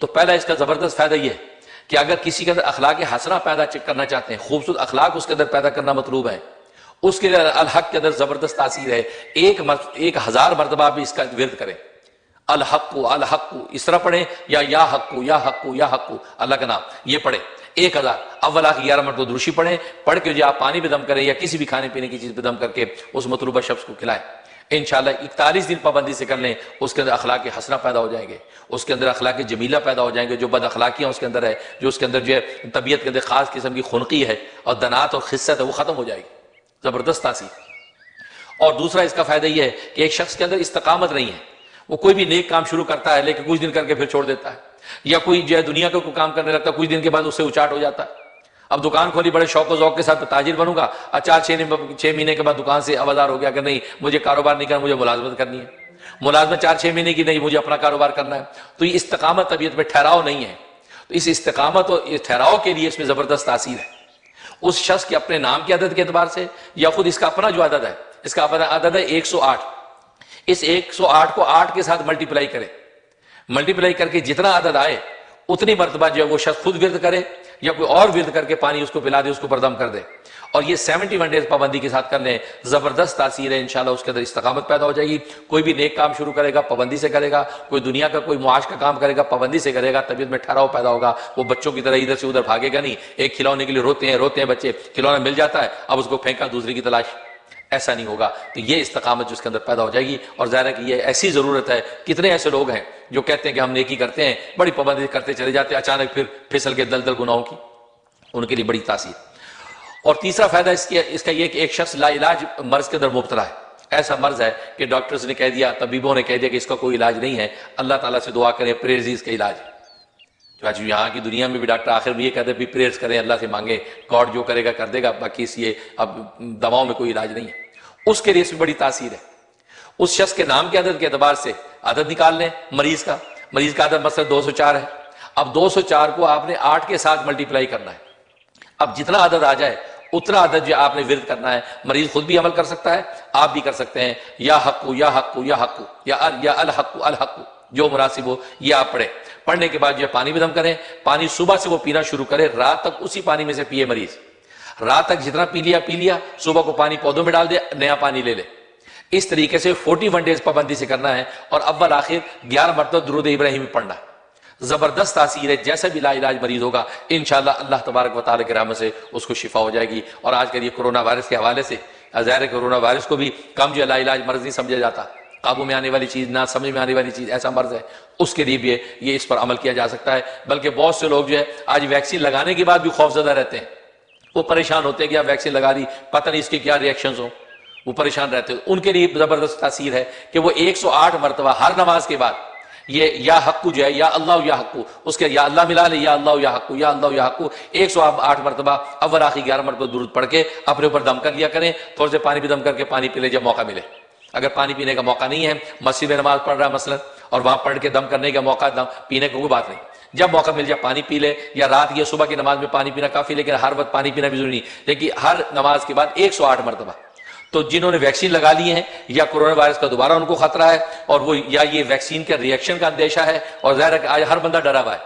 تو پہلا اس کا زبردست فائدہ یہ ہے کہ اگر کسی کے اندر اخلاق حسنہ پیدا کرنا چاہتے ہیں، خوبصورت اخلاق اس کے اندر پیدا کرنا مطلوب ہے، اس کے لیے الحق کے اندر زبردست تاثیر ہے۔ 1000 مرتبہ بھی اس کا ورد کریں، الحق الحق اس طرح پڑھیں، یا حق یا حق یا حق، اللہ کا نام یہ پڑھیں 1000، اول آخر 11 مرتبہ درشی پڑھیں، پڑھ کے جو آپ پانی پہ دم کریں یا کسی بھی کھانے پینے کی چیز پہ دم کر کے اس مطلوبہ شخص کو کھلائیں، انشاءاللہ 41 دن پابندی سے کر لیں، اس کے اندر اخلاق حسنہ پیدا ہو جائیں گے، اس کے اندر اخلاق جمیلہ پیدا ہو جائیں گے، جو بد اخلاقیاں اس کے اندر ہے، جو اس کے اندر جو ہے طبیعت کے اندر خاص قسم کی خنقی ہے اور دنات اور خست ہے، وہ ختم ہو جائے گی، زبردست تاثیر۔ اور دوسرا اس کا فائدہ یہ ہے کہ ایک شخص کے اندر استقامت نہیں ہے، وہ کوئی بھی نیک کام شروع کرتا ہے لیکن کچھ دن کر کے پھر چھوڑ دیتا ہے، یا کوئی جو ہے دنیا کا کوئی کام کرنے لگتا ہے، کچھ دن کے بعد اس سے اچاٹ ہو جاتا ہے۔ اب دکان کھولی بڑے شوق و ذوق کے ساتھ تاجر بنوں گا، 4-6 مہینے کے بعد دکان سے آوازار ہو گیا کہ نہیں مجھے کاروبار نہیں کرنا، مجھے ملازمت کرنی ہے، ملازمت 4-6 مہینے کی نہیں، مجھے اپنا کاروبار کرنا ہے۔ تو یہ استقامت طبیعت میں ٹھہراؤ نہیں ہے، تو اس استقامت اور ٹھہراؤ کے لیے اس میں زبردست تاثیر ہے، اس شخص کے اپنے نام کی عدد کے اعتبار سے یا خود اس کا اپنا جو عدد ہے، اس کا عدد ہے 108، اس 108 کو 8 کے ساتھ ملٹیپلائی کرے، ملٹیپلائی کر کے جتنا عدد آئے اتنی مرتبہ جو ہے وہ شخص خود ورد کرے یا کوئی اور ورد کر کے پانی اس کو پلا دے، اس کو پردم کر دے، اور یہ 71 ڈیز پابندی کے ساتھ کر لیں، زبردست تاثیر ہے، انشاءاللہ اس کے اندر استقامت پیدا ہو جائے گی۔ کوئی بھی نیک کام شروع کرے گا پابندی سے کرے گا، کوئی دنیا کا کوئی معاش کا کام کرے گا پابندی سے کرے گا، طبیعت میں ٹھہراؤ پیدا ہوگا، وہ بچوں کی طرح ادھر سے ادھر بھاگے گا نہیں، ایک کھلونے کے لیے روتے ہیں بچے، کھلونا مل جاتا ہے اب اس کو پھینکا دوسری کی تلاش، ایسا نہیں ہوگا۔ تو یہ استقامت جس کے اندر پیدا ہو جائے گی، اور ظاہر ہے کہ یہ ایسی ضرورت ہے، کتنے ایسے لوگ ہیں جو کہتے ہیں کہ ہم نیکی کرتے ہیں، بڑی پابندی کرتے چلے جاتے ہیں، اچانک پھر پھسل کے دلدل گناہوں کی، ان کے لیے بڑی تاثیر۔ اور تیسرا فائدہ اس کا یہ کہ ایک شخص لا علاج مرض کے اندر مبتلا ہے، ایسا مرض ہے کہ ڈاکٹرز نے کہہ دیا، طبیبوں نے کہہ دیا کہ اس کا کوئی علاج نہیں ہے، اللہ تعالیٰ سے دعا کریں، پریئرز اس کا علاج ہے۔ جو یہاں کی دنیا میں بھی ڈاکٹر آخر میں یہ کہتے ہیں بھی پریئرز کریں، اللہ سے مانگیں، گاڈ جو کرے گا کر دے گا، باقی اس یہ اب دواؤں میں کوئی علاج نہیں ہے، اس کے لیے اس میں بڑی تاثیر ہے۔ اس شخص کے نام کے عدد کے اعتبار سے عدد نکال لیں مریض کا عدد مثلا 204 ہے، اب 204 کو آپ نے 8 کے ساتھ ملٹیپلائی کرنا ہے، اب جتنا عدد آ جائے اتنا عدد جو آپ نے ورد کرنا ہے، مریض خود بھی عمل کر سکتا ہے، آپ بھی کر سکتے ہیں، یا حق یا حق یا حق یا الحق الحق جو مناسب ہو یہ آپ پڑھیں۔ پڑھنے کے بعد جو ہے پانی میں دم کریں، پانی صبح سے وہ پینا شروع کرے، رات تک اسی پانی میں سے پیے مریض، رات تک جتنا پی لیا، صبح کو پانی پودوں میں ڈال دے، نیا پانی لے لے۔ اس طریقے سے 41 ڈیز پابندی سے کرنا ہے، اور اول آخر 11 مرتبہ درود ابراہیمی پڑھنا ہے۔ زبردست تاثیر ہے، جیسا بھی لا علاج مریض ہوگا انشاءاللہ اللہ تبارک و تعالیٰ کی رحمت سے اس کو شفا ہو جائے گی۔ اور آج کل یہ کرونا وائرس کے حوالے سے ظاہر ہے کرونا وائرس کو بھی کم جو لا علاج مرض نہیں سمجھا جاتا، قابو میں آنے والی چیز، نہ سمجھ میں آنے والی چیز، ایسا مرض ہے، اس کے لیے بھی یہ اس پر عمل کیا جا سکتا ہے۔ بلکہ بہت سے لوگ جو ہے آج ویکسین لگانے کے بعد بھی خوف زدہ رہتے ہیں، وہ پریشان ہوتے ہیں کہ آپ ویکسین لگا دی، پتہ نہیں اس کے کیا ریئیکشنز ہوں، وہ پریشان رہتے ہیں۔ ان کے لیے زبردست تاثیر ہے کہ وہ 108 مرتبہ ہر نماز کے بعد یہ یا حق جو ہے، یا اللہ یا حق، اس کے یا اللہ ملا لے، یا اللہ یا حق یا اللہ یا حق 108 مرتبہ اول آخر 11 مرتبہ درود پڑھ کے اپنے اوپر دم کر لیا کریں، تھوڑے سے پانی پہ دم کر کے پانی پی لیں جب موقع ملے۔ اگر پانی پینے کا موقع نہیں ہے، مسجد میں نماز پڑھ رہا ہے مثلا، اور وہاں پڑھ کے دم کرنے کا موقع، دم پینے کا کوئی بات نہیں، جب موقع مل جائے پانی پی لے، یا رات یا صبح کی نماز میں پانی پینا کافی، لیکن ہر وقت پانی پینا بھی ضروری نہیں، لیکن ہر نماز کے بعد 108 مرتبہ۔ تو جنہوں نے ویکسین لگا لی ہیں یا کرونا وائرس کا دوبارہ ان کو خطرہ ہے، اور وہ یا یہ ویکسین کے ریئیکشن کا اندیشہ ہے، اور ظاہر ہے کہ آج ہر بندہ ڈرا ہوا ہے،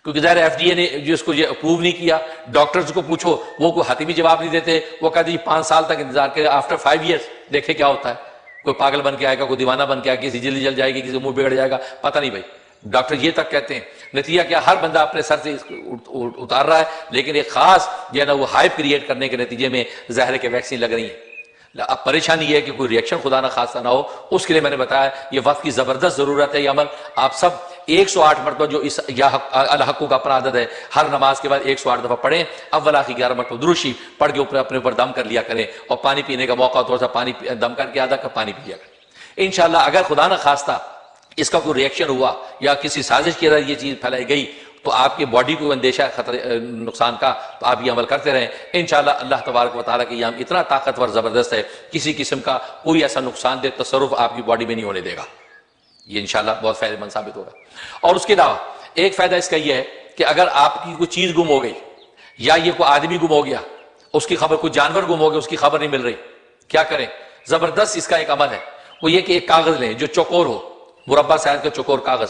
کیونکہ ظاہر ایف ڈی اے نے جو اس کو یہ اپروو نہیں کیا، ڈاکٹرز کو پوچھو وہ کوئی حتمی جواب نہیں دیتے، وہ کہتے ہیں 5 سال تک انتظار کرے، آفٹر 5 ایئرس دیکھے کیا ہوتا ہے، کوئی پاگل بن کے آئے گا، کوئی دیوانہ بن کے آئے گا، کسی جلدی جل جائے گی، کسی منہ بگڑ جائے گا، پتہ نہیں بھائی، ڈاکٹر یہ تک کہتے ہیں۔ نتیجہ کیا، ہر بندہ اپنے سر سے اس کو اتار رہا ہے، لیکن ایک خاص جو ہے نا وہ ہائپ کریٹ کرنے کے نتیجے میں ظاہر ہے کہ ویکسین لگ رہی ہے۔ اب پریشانی یہ ہے کہ کوئی ریئیکشن خدا نہ خواستہ نہ ہو، اس کے لیے میں نے بتایا یہ وقت کی زبردست ضرورت ہے، یہ عمل آپ سب 108 مرتبہ جو اس یا الحق کا اپنا عدد ہے، ہر نماز کے بعد 108 دفعہ پڑھیں، اول آخر 11 مرتبہ درود پڑھ کے اپنے اوپر دم کر لیا کریں، اور پانی پینے کا موقع تھوڑا سا پانی دم کر کے آدھا کپ پانی پیا کریں۔ انشاءاللہ اگر خدا نہ خواستہ اس کا کوئی ریئیکشن ہوا یا کسی سازش کی طرح یہ چیز پھیلائی گئی تو آپ کی باڈی کو اندیشہ ہے خطرے نقصان کا، تو آپ یہ عمل کرتے رہیں انشاءاللہ اللہ تبارک و تعالیٰ کی یہ اتنا طاقتور زبردست ہے، کسی قسم کا کوئی ایسا نقصان دہ تصرف آپ کی باڈی میں نہیں ہونے دے گا، یہ انشاءاللہ بہت فائدہ مند ثابت ہوگا۔ اور اس کے علاوہ ایک فائدہ اس کا یہ ہے کہ اگر آپ کی کوئی چیز گم ہو گئی، یا یہ کوئی آدمی گم ہو گیا، اس کی خبر، کوئی جانور گم ہو گیا اس کی خبر نہیں مل رہی، کیا کریں؟ زبردست اس کا ایک عمل ہے، وہ یہ کہ ایک کاغذ لیں جو چوکور ہو، مربع سائز کا چوکور کاغذ،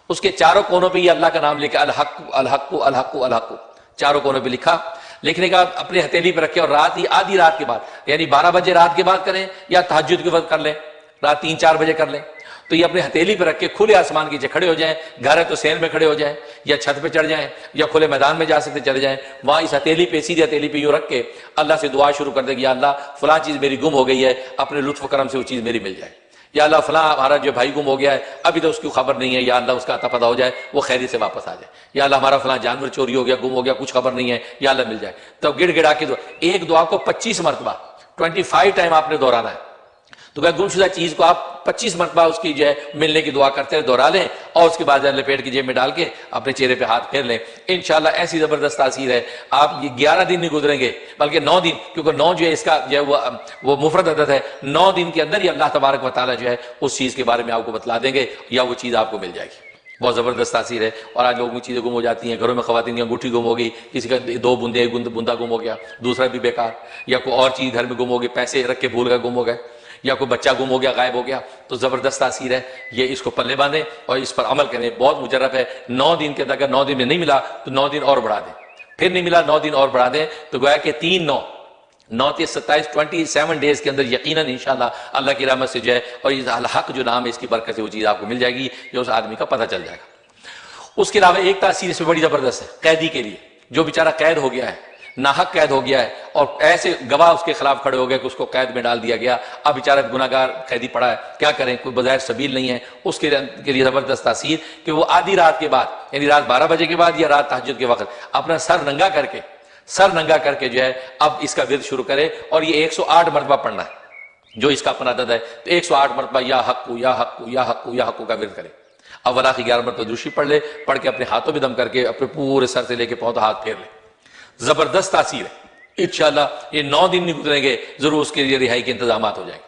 اس کے چاروں کونوں پہ یہ اللہ کا نام لکھا، الحق الحق الحق الحق، چاروں کونوں پہ لکھا، لکھنے کا اپنے ہتھیلی پہ رکھے، اور رات ہی آدھی رات کے بعد یعنی 12 بجے رات کے بعد کریں یا تہجد کے وقت کر لیں، رات 3-4 بجے کر لیں، تو یہ اپنے ہتھیلی پہ رکھ کے کھلے آسمان کے نیچے کھڑے ہو جائیں، گھر ہے تو سین میں کھڑے ہو جائیں یا چھت پہ چڑھ جائیں یا کھلے میدان میں جا سکتے چلے جائیں، وہاں اس ہتھیلی پہ سیدھی ہتھیلی پہ یوں رکھ کے اللہ سے دعا شروع کر دیں کہ یا اللہ فلاں چیز میری گم ہو گئی ہے، اپنے لطف و کرم سے وہ چیز میری مل جائے، یا اللہ فلاں ہمارا جو بھائی گم ہو گیا ہے ابھی تو اس کی خبر نہیں ہے، یا اللہ اس کا عطا پتہ ہو جائے وہ خیریت سے واپس آ جائے، یا اللہ ہمارا فلاں جانور چوری ہو گیا گم ہو گیا کچھ خبر نہیں ہے، یا اللہ مل جائے، تو گڑ گڑا کے ایک دعا کو 25 مرتبہ 25 ٹائم آپ نے دہرانا ہے، تو کہ گم شدہ چیز کو آپ 25 مرتبہ اس کی جو ہے ملنے کی دعا کرتے رہے، دہرا لیں، اور اس کے بعد لپیٹ کی جیب میں ڈال کے اپنے چہرے پہ ہاتھ پھیر لیں، انشاءاللہ ایسی زبردست تاثیر ہے، آپ یہ 11 دن نہیں گزریں گے بلکہ 9 دن، کیونکہ 9 جو ہے اس کا جو ہے وہ مفرد عدد ہے، 9 دن کے اندر ہی اللہ تبارک و تعالیٰ جو ہے اس چیز کے بارے میں آپ کو بتلا دیں گے یا وہ چیز آپ کو مل جائے گی، بہت زبردست تاثیر ہے۔ اور آج لوگوں کی چیزیں گم ہو جاتی ہیں، گھروں میں خواتین کی انگوٹھی گم ہو گئی، کسی کا 2 بوندے ایک بندہ گم ہو گیا، دوسرا بھی بیکار، یا کوئی اور چیز گھر میں گم ہو گئی، پیسے رکھ کے بھول گئے گم ہو گئے، یا کوئی بچہ گم ہو گیا غائب ہو گیا، تو زبردست تاثیر ہے، یہ اس کو پلے باندھیں اور اس پر عمل کریں، بہت مجرب ہے۔ 9 دن کے اندر اگر 9 دن میں نہیں ملا تو 9 دن اور بڑھا دیں، پھر نہیں ملا 9 دن اور بڑھا دیں، تو گویا کہ 9 تے 27 27 ڈیز کے اندر یقیناً انشاءاللہ اللہ کی رحمت سے جو ہے اور یہ الحق جو نام ہے اس کی برکت سے وہ چیز آپ کو مل جائے گی، یہ اس آدمی کا پتہ چل جائے گا۔ اس کے علاوہ ایک تاثیر اس میں بڑی زبردست ہے قیدی کے لیے، جو بیچارہ قید ہو گیا ہے، ناحق قید ہو گیا ہے، اور ایسے گواہ اس کے خلاف کھڑے ہو گئے کہ اس کو قید میں ڈال دیا گیا، اب بیچارہ گناہ گار قیدی پڑا ہے، کیا کریں، کوئی بظاہر سبیل نہیں ہے، اس کے لیے زبردست تاثیر کہ وہ آدھی رات کے بعد یعنی رات 12 بجے کے بعد یا رات تہجد کے وقت اپنا سر ننگا کر کے جو ہے اب اس کا ورد شروع کرے، اور یہ 108 مرتبہ پڑھنا ہے جو اس کا اپنا عدد ہے، تو 108 مرتبہ یا حق یا حق یا حق یا حق کا ورد کرے، اول آخر 11 مرتبہ درشی پڑھ لے، پڑھ کے اپنے ہاتھوں میں دم کر کے اپنے پورے سر سے لے کے پاؤں تک ہاتھ پھیر لے، زبردست تاثیر ہے، انشاءاللہ یہ 9 دن نہیں گزریں گے ضرور اس کے لیے رہائی کے انتظامات ہو جائیں گے،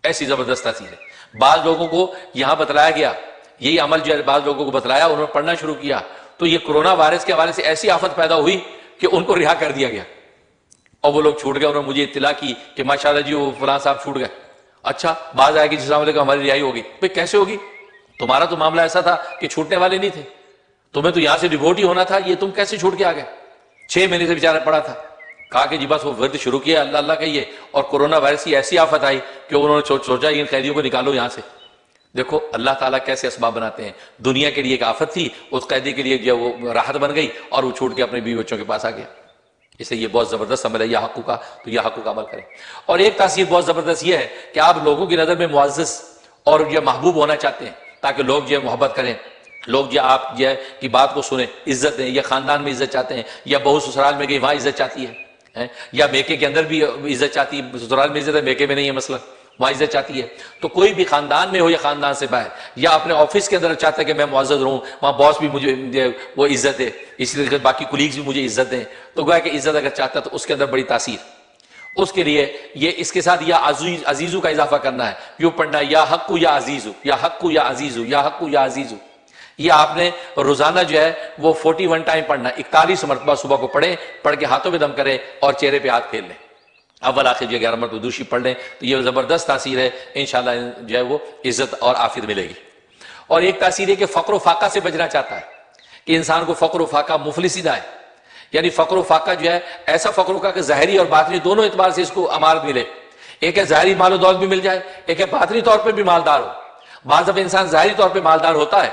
ایسی زبردست تاثیر ہے۔ بعض لوگوں کو یہاں بتلایا گیا، یہی عمل جو ہے بعض لوگوں کو بتلایا، انہوں نے پڑھنا شروع کیا تو یہ کرونا وائرس کے حوالے سے ایسی آفت پیدا ہوئی کہ ان کو رہا کر دیا گیا، اور وہ لوگ چھوٹ گئے، انہوں نے مجھے اطلاع کی کہ ماشاءاللہ جی وہ فلاں صاحب چھوٹ گئے، اچھا بعض آئے کہ السلام علیکم ہماری رہائی ہوگی، بھئی کیسے ہوگی، تمہارا تو معاملہ ایسا تھا کہ چھوٹنے والے نہیں تھے، تمہیں تو یہاں سے ڈیووٹ ہی ہونا تھا، یہ تم کیسے چھوٹ کے آ گئے، 6 مہینے سے بیچارہ پڑا تھا، کہا کہ جی بس وہ ورد شروع کیا اللہ اللہ کہیے، اور کرونا وائرس کی ایسی آفت آئی کہ انہوں نے سوچا ان قیدیوں کو نکالو یہاں سے۔ دیکھو اللہ تعالیٰ کیسے اسباب بناتے ہیں، دنیا کے لیے ایک آفت تھی، اس قیدی کے لیے جو وہ راحت بن گئی اور وہ چھوٹ کے اپنے بیوی بچوں کے پاس آ گیا، اس لیے یہ بہت زبردست عمل ہے یا حقوق کا، تو یہ حقوق کا عمل کریں۔ اور ایک تاثیر بہت زبردست یہ ہے کہ آپ لوگوں کی نظر میں معزز اور یہ محبوب ہونا چاہتے ہیں تاکہ لوگ جو ہے محبت کریں، لوگ جو آپ جو ہے کی بات کو سنیں، عزت دیں، یا خاندان میں عزت چاہتے ہیں، یا بہو سسرال میں گئی وہاں عزت چاہتی ہے، یا میکے کے اندر بھی عزت چاہتی ہے، سسرال میں عزت ہے میکے میں نہیں ہے مثلا، وہاں عزت چاہتی ہے، تو کوئی بھی خاندان میں ہو یا خاندان سے باہر، یا اپنے آفس کے اندر چاہتا ہے کہ میں معزز رہوں، وہاں باس بھی مجھے وہ عزت دے، اسی طریقے سے باقی کولیگز بھی مجھے عزت دیں، تو گویا کہ عزت اگر چاہتا ہے تو اس کے اندر بڑی تاثیر، اس کے لیے یہ اس کے ساتھ یا عزیزو کا اضافہ کرنا ہے، یوں پڑھنا یا حق یا عزیزو یا حق یا عزیزو یا حق یا عزیزو، یہ آپ نے روزانہ جو ہے وہ 41 ٹائم پڑھنا ہے، 41 مرتبہ صبح کو پڑھیں، پڑھ کے ہاتھوں میں دم کریں اور چہرے پہ ہاتھ پھیر لیں، اول آخر جو 11 مرتبہ دوشی پڑھ لیں، تو یہ زبردست تاثیر ہے، انشاءاللہ جو ہے وہ عزت اور عافیت ملے گی۔ اور ایک تاثیر ہے کہ فقر و فاقہ سے بچنا چاہتا ہے کہ انسان کو فقر و فاقہ مفلسی نہ آئے، یعنی فقر و فاقہ جو ہے ایسا فقر و فاقہ کہ ظاہری اور باطنی دونوں اعتبار سے اس کو امارت ملے، ایک ہے ظاہری مال و دولت بھی مل جائے، ایک ہے باطنی طور پہ بھی مالدار ہو۔ بعض دفعہ انسان ظاہری طور پہ مالدار ہوتا ہے،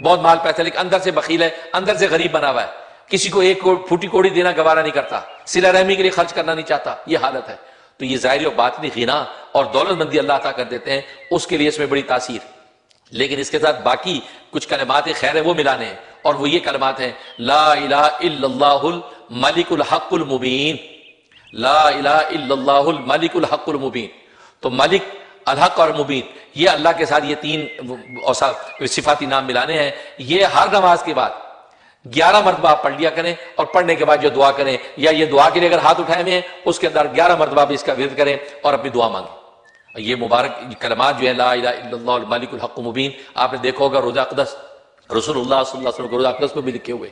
بہت مال پیسہ، لیکن اندر سے بخیل ہے، اندر سے غریب بنا ہوا ہے، کسی کو ایک پھوٹی کوڑی دینا گوارا نہیں کرتا، صلہ رحمی کے لیے خرچ کرنا نہیں چاہتا، یہ حالت ہے۔ تو یہ ظاہری اور باطنی غنا اور دولت مندی اللہ عطا کر دیتے ہیں، اس کے لیے اس میں بڑی تاثیر، لیکن اس کے ساتھ باقی کچھ کلمات خیر ہے وہ ملانے ہیں، اور وہ یہ کلمات ہیں لا الہ الا اللہ الملک الحق المبین، لا الہ الا اللہ الملک الحق المبین، تو ملک، الحق اور مبین، یہ اللہ کے ساتھ یہ 3 صفاتی نام ملانے ہیں، یہ ہر نماز کے بعد 11 مرتبہ آپ پڑھ لیا کریں، اور پڑھنے کے بعد جو دعا کریں، یا یہ دعا کے لیے اگر ہاتھ اٹھائے ہوئے ہیں اس کے اندر 11 مرتبہ بھی اس کا ورد کریں اور اپنی دعا مانگیں۔ یہ مبارک کلمات جو ہے لا الہ الا اللہ الملک الحق المبین، آپ نے دیکھا ہوگا روزہ اقدس رسول اللہ صلی اللہ علیہ وسلم کے روزہ اقدس میں بھی لکھے ہوئے،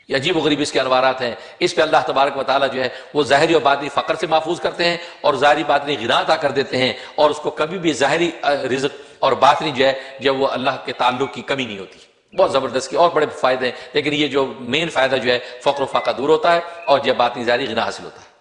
یہ عجیب و غریب اس کے انوارات ہیں، اس پہ اللہ تبارک و تعالیٰ جو ہے وہ ظاہری اور باطنی فقر سے محفوظ کرتے ہیں اور ظاہری باطنی غنا عطا کر دیتے ہیں، اور اس کو کبھی بھی ظاہری رزق اور باطنی جو ہے جب وہ اللہ کے تعلق کی کمی نہیں ہوتی۔ بہت زبردست کی اور بڑے فائدے ہیں، لیکن یہ جو مین فائدہ جو ہے فقر و فاقہ دور ہوتا ہے اور جب باطنی ظاہری غنا حاصل ہوتا ہے۔